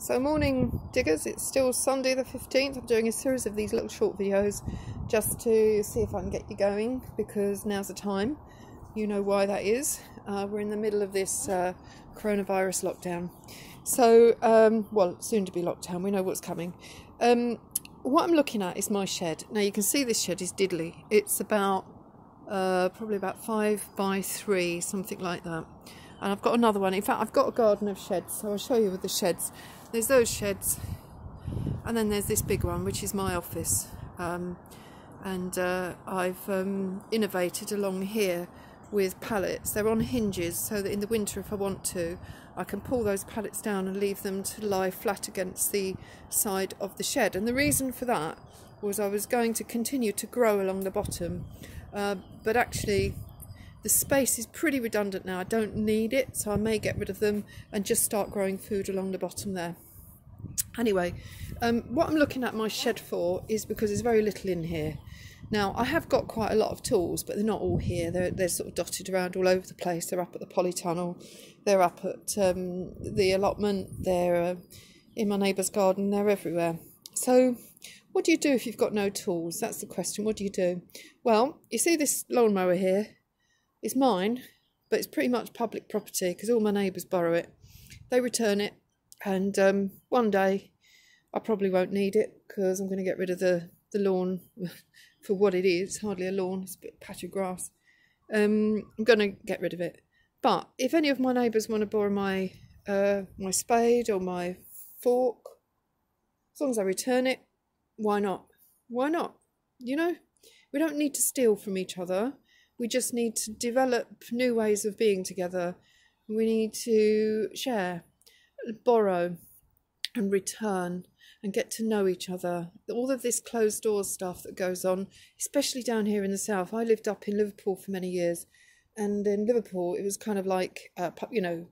So morning diggers, it's still Sunday the 15th. I'm doing a series of these little short videos just to see if I can get you going, because now's the time. You know why that is. We're in the middle of this coronavirus lockdown. So, well, soon to be lockdown, we know what's coming. What I'm looking at is my shed. Now you can see this shed is diddly. It's about, probably about 5 by 3, something like that. And I've got another one. In fact, I've got a garden of sheds, so I'll show you with the sheds. There's those sheds, and then there's this big one, which is my office. I've innovated along here with pallets. They're on hinges, so that in the winter, if I want to, I can pull those pallets down and leave them to lie flat against the side of the shed. And the reason for that was I was going to continue to grow along the bottom, but actually the space is pretty redundant now. I don't need it, so I may get rid of them and just start growing food along the bottom there. Anyway, what I'm looking at my shed for is because there's very little in here. Now, I have got quite a lot of tools, but they're not all here. They're sort of dotted around all over the place. They're up at the polytunnel, they're up at the allotment, they're in my neighbour's garden, they're everywhere. So what do you do if you've got no tools? That's the question. What do you do? Well, you see this lawnmower here? It's mine, but it's pretty much public property because all my neighbours borrow it. They return it, and one day I probably won't need it because I'm going to get rid of the lawn for what it is. It's hardly a lawn, it's a bit patch of grass. I'm going to get rid of it. But if any of my neighbours want to borrow my my spade or my fork, as long as I return it, why not? Why not? You know, we don't need to steal from each other. We just need to develop new ways of being together. We need to share, borrow and return and get to know each other. All of this closed doors stuff that goes on, especially down here in the south. I lived up in Liverpool for many years, and in Liverpool it was kind of like, you know,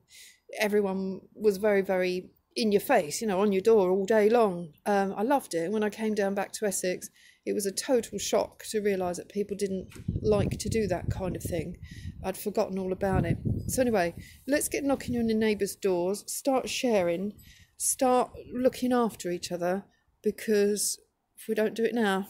everyone was very, very in your face, you know, on your door all day long. I loved it. And when I came down back to Essex, it was a total shock to realise that people didn't like to do that kind of thing. I'd forgotten all about it. So anyway, let's get knocking on your neighbours' doors, start sharing, start looking after each other, because if we don't do it now,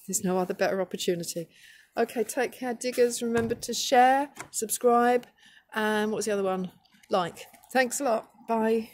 there's no other better opportunity. Okay, take care, diggers. Remember to share, subscribe, and what's the other one? Like. Thanks a lot. Bye.